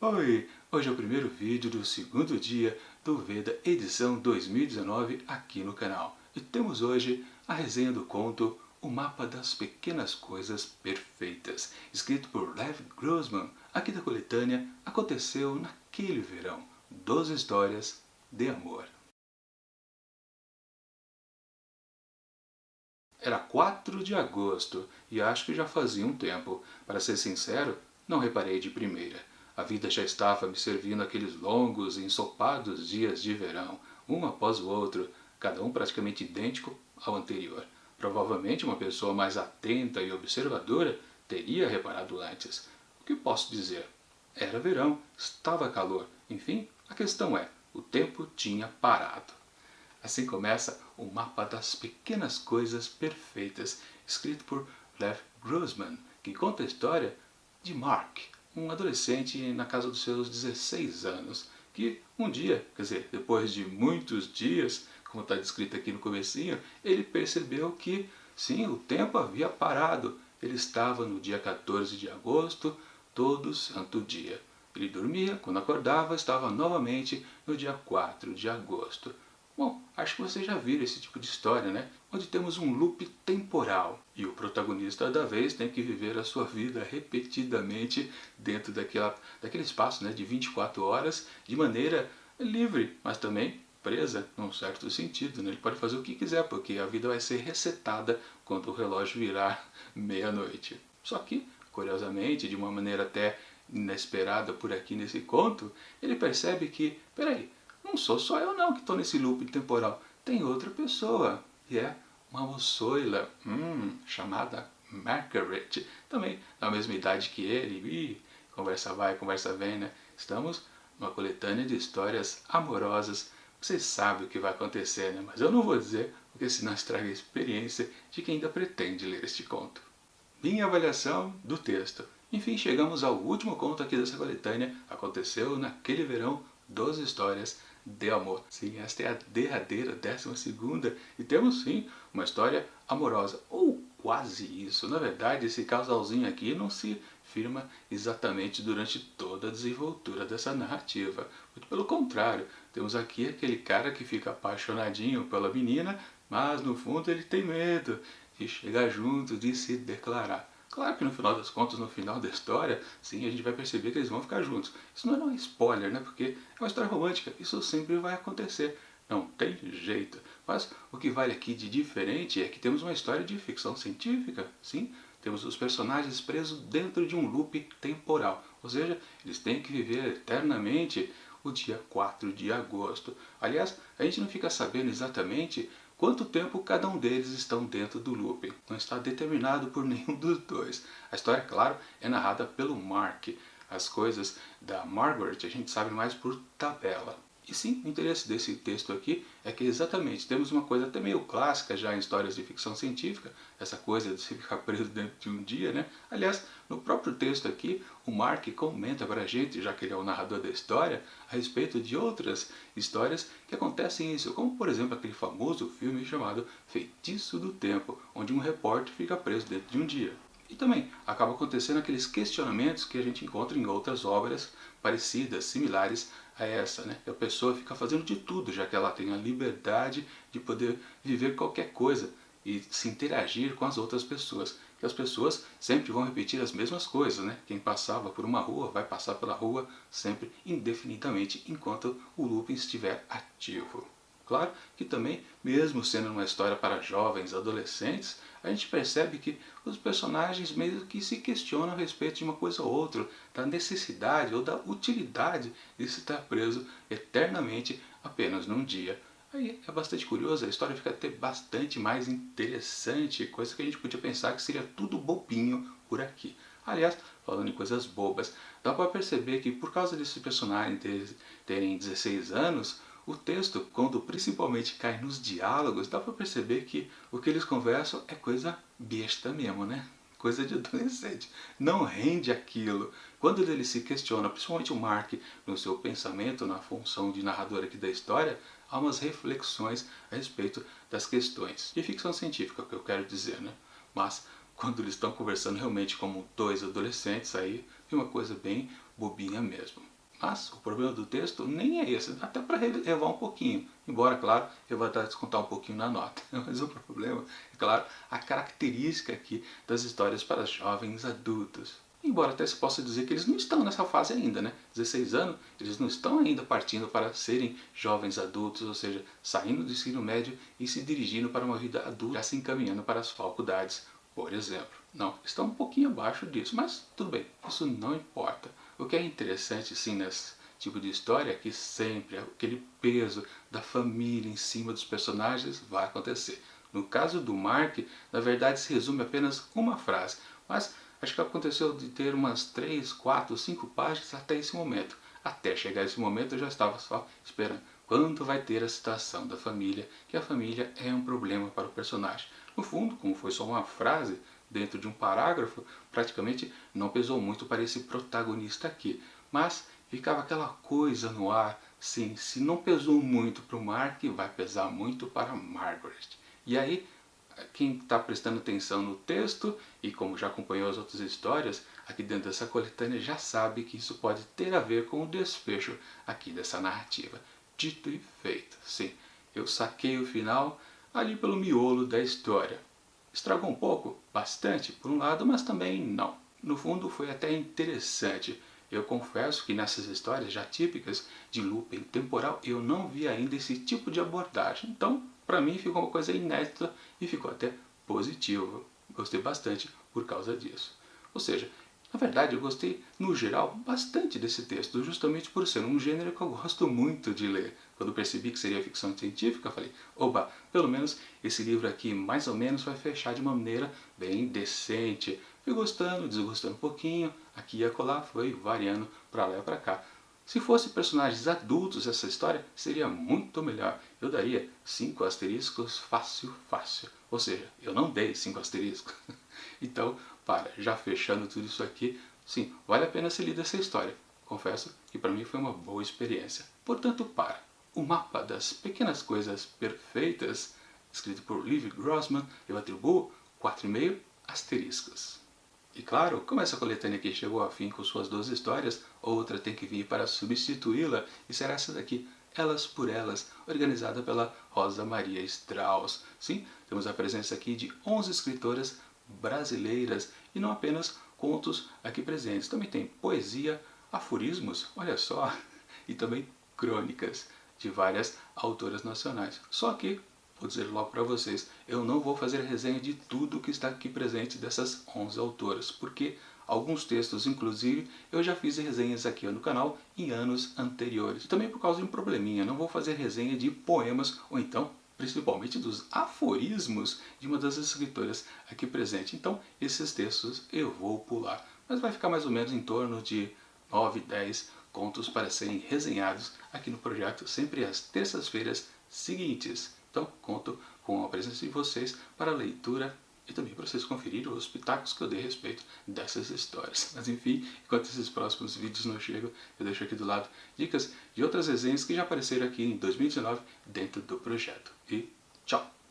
Oi! Hoje é o primeiro vídeo do segundo dia do Veda edição 2019 aqui no canal. E temos hoje a resenha do conto O Mapa das Pequenas Coisas Perfeitas, escrito por Lev Grossman, aqui da coletânea Aconteceu Naquele Verão, 12 histórias de amor. Era 4 de agosto e acho que já fazia um tempo. Para ser sincero, não reparei de primeira. A vida já estava me servindo aqueles longos e ensopados dias de verão, um após o outro, cada um praticamente idêntico ao anterior. Provavelmente uma pessoa mais atenta e observadora teria reparado antes. O que posso dizer? Era verão, estava calor, enfim, a questão é, o tempo tinha parado. Assim começa o Mapa das Pequenas Coisas Perfeitas, escrito por Lev Grossman, que conta a história de Mark, um adolescente na casa dos seus 16 anos, que um dia, quer dizer, depois de muitos dias, como está descrito aqui no comecinho, ele percebeu que, sim, o tempo havia parado. Ele estava no dia 14 de agosto, todo santo dia. Ele dormia, quando acordava, estava novamente no dia 4 de agosto. Bom, acho que vocês já viram esse tipo de história, né? Onde temos um loop temporal e o protagonista da vez tem que viver a sua vida repetidamente dentro daquele espaço, né, de 24 horas de maneira livre, mas também presa num certo sentido, né? Ele pode fazer o que quiser porque a vida vai ser resetada quando o relógio virar meia-noite. Só que, curiosamente, de uma maneira até inesperada por aqui nesse conto, ele percebe que, peraí, não sou só eu não que estou nesse loop temporal, tem outra pessoa, e é uma moçoila, chamada Margaret, também na mesma idade que ele, e conversa vai, conversa vem, né? Estamos numa coletânea de histórias amorosas, vocês sabem o que vai acontecer, né? Mas eu não vou dizer, porque senão estraga a experiência de quem ainda pretende ler este conto. Minha avaliação do texto. Enfim, chegamos ao último conto aqui dessa coletânea. Aconteceu naquele verão, 12 histórias de amor. Sim, esta é a derradeira, 12ª, e temos sim uma história amorosa, ou quase isso. Na verdade, esse casalzinho aqui não se firma exatamente durante toda a desenvoltura dessa narrativa. Muito pelo contrário, temos aqui aquele cara que fica apaixonadinho pela menina, mas no fundo ele tem medo de chegar junto, de se declarar. Claro que no final das contas, no final da história, sim, a gente vai perceber que eles vão ficar juntos. Isso não é um spoiler, né? Porque é uma história romântica, isso sempre vai acontecer. Não tem jeito. Mas o que vale aqui de diferente é que temos uma história de ficção científica, sim. Temos os personagens presos dentro de um loop temporal. Ou seja, eles têm que viver eternamente o dia 4 de agosto. Aliás, a gente não fica sabendo exatamente quanto tempo cada um deles estão dentro do loop. Não está determinado por nenhum dos dois. A história, claro, é narrada pelo Mark. As coisas da Margaret a gente sabe mais por tabela. E sim, o interesse desse texto aqui é que exatamente temos uma coisa até meio clássica já em histórias de ficção científica, essa coisa de se ficar preso dentro de um dia, né? Aliás, no próprio texto aqui, o Mark comenta para a gente, já que ele é o narrador da história, a respeito de outras histórias que acontecem isso, como por exemplo aquele famoso filme chamado Feitiço do Tempo, onde um repórter fica preso dentro de um dia. E também acaba acontecendo aqueles questionamentos que a gente encontra em outras obras parecidas, similares a essa, né? A pessoa fica fazendo de tudo, já que ela tem a liberdade de poder viver qualquer coisa e se interagir com as outras pessoas. Que as pessoas sempre vão repetir as mesmas coisas, né? Quem passava por uma rua vai passar pela rua sempre indefinidamente enquanto o looping estiver ativo. Claro que também, mesmo sendo uma história para jovens, adolescentes, a gente percebe que os personagens meio que se questionam a respeito de uma coisa ou outra, da necessidade ou da utilidade de se estar preso eternamente apenas num dia. Aí é bastante curioso, a história fica até bastante mais interessante, coisa que a gente podia pensar que seria tudo bobinho por aqui. Aliás, falando em coisas bobas, dá para perceber que por causa desses personagens terem 16 anos, o texto, quando principalmente cai nos diálogos, dá para perceber que o que eles conversam é coisa besta mesmo, né? Coisa de adolescente. Não rende aquilo. Quando ele se questiona, principalmente o Mark, no seu pensamento, na função de narrador aqui da história, há umas reflexões a respeito das questões de ficção científica, que eu quero dizer, né? Mas quando eles estão conversando realmente como dois adolescentes, aí e uma coisa bem bobinha mesmo. Mas o problema do texto nem é esse, dá até para relevar um pouquinho, embora, claro, eu vou até descontar um pouquinho na nota. Mas o problema é, claro, a característica aqui das histórias para jovens adultos. Embora até se possa dizer que eles não estão nessa fase ainda, né? 16 anos, eles não estão ainda partindo para serem jovens adultos, ou seja, saindo do ensino médio e se dirigindo para uma vida adulta, já se encaminhando para as faculdades, por exemplo. Não, estão um pouquinho abaixo disso, mas tudo bem, isso não importa. O que é interessante, sim, nesse tipo de história é que sempre aquele peso da família em cima dos personagens vai acontecer. No caso do Mark, na verdade se resume apenas uma frase, mas acho que aconteceu de ter umas 3, 4, 5 páginas até esse momento. Até chegar esse momento eu já estava só esperando quando vai ter a citação da família, que a família é um problema para o personagem. No fundo, como foi só uma frase dentro de um parágrafo, praticamente não pesou muito para esse protagonista aqui. Mas ficava aquela coisa no ar, sim, se não pesou muito para o Mark, vai pesar muito para a Margaret. E aí, quem está prestando atenção no texto, e como já acompanhou as outras histórias, aqui dentro dessa coletânea já sabe que isso pode ter a ver com o desfecho aqui dessa narrativa. Dito e feito, sim, eu saquei o final ali pelo miolo da história. Estragou um pouco? Bastante, por um lado, mas também não. No fundo foi até interessante. Eu confesso que nessas histórias já típicas de looping temporal eu não vi ainda esse tipo de abordagem. Então, para mim ficou uma coisa inédita e ficou até positivo. Gostei bastante por causa disso. Ou seja, na verdade eu gostei, no geral, bastante desse texto, justamente por ser um gênero que eu gosto muito de ler. Quando percebi que seria ficção científica, eu falei, oba, pelo menos esse livro aqui mais ou menos vai fechar de uma maneira bem decente. Fui gostando, desgostando um pouquinho, aqui e acolá, foi variando para lá e para cá. Se fosse personagens adultos essa história, seria muito melhor. Eu daria 5 asteriscos fácil, fácil. Ou seja, eu não dei 5 asteriscos. Então, já fechando tudo isso aqui, sim, vale a pena ser lida essa história. Confesso que para mim foi uma boa experiência. Portanto, o mapa das pequenas coisas perfeitas, escrito por Liv Grossman, eu atribuo 4,5 asteriscos. E claro, como essa coletânea aqui chegou ao fim com suas 12 histórias, outra tem que vir para substituí-la, e será essa daqui, Elas por Elas, organizada pela Rosa Maria Strauss. Sim, temos a presença aqui de 11 escritoras brasileiras, e não apenas contos aqui presentes. Também tem poesia, aforismos, olha só, e também crônicas de várias autoras nacionais. Só que, vou dizer logo para vocês, eu não vou fazer resenha de tudo que está aqui presente dessas 11 autoras, porque alguns textos, inclusive, eu já fiz resenhas aqui no canal em anos anteriores. Também por causa de um probleminha, não vou fazer resenha de poemas, ou então, principalmente dos aforismos de uma das escritoras aqui presente. Então, esses textos eu vou pular, mas vai ficar mais ou menos em torno de 9, 10 contos para serem resenhados aqui no projeto, sempre às terças-feiras seguintes. Então, conto com a presença de vocês para a leitura e também para vocês conferirem os pitacos que eu dei a respeito dessas histórias. Mas enfim, enquanto esses próximos vídeos não chegam, eu deixo aqui do lado dicas de outras resenhas que já apareceram aqui em 2019 dentro do projeto. E tchau!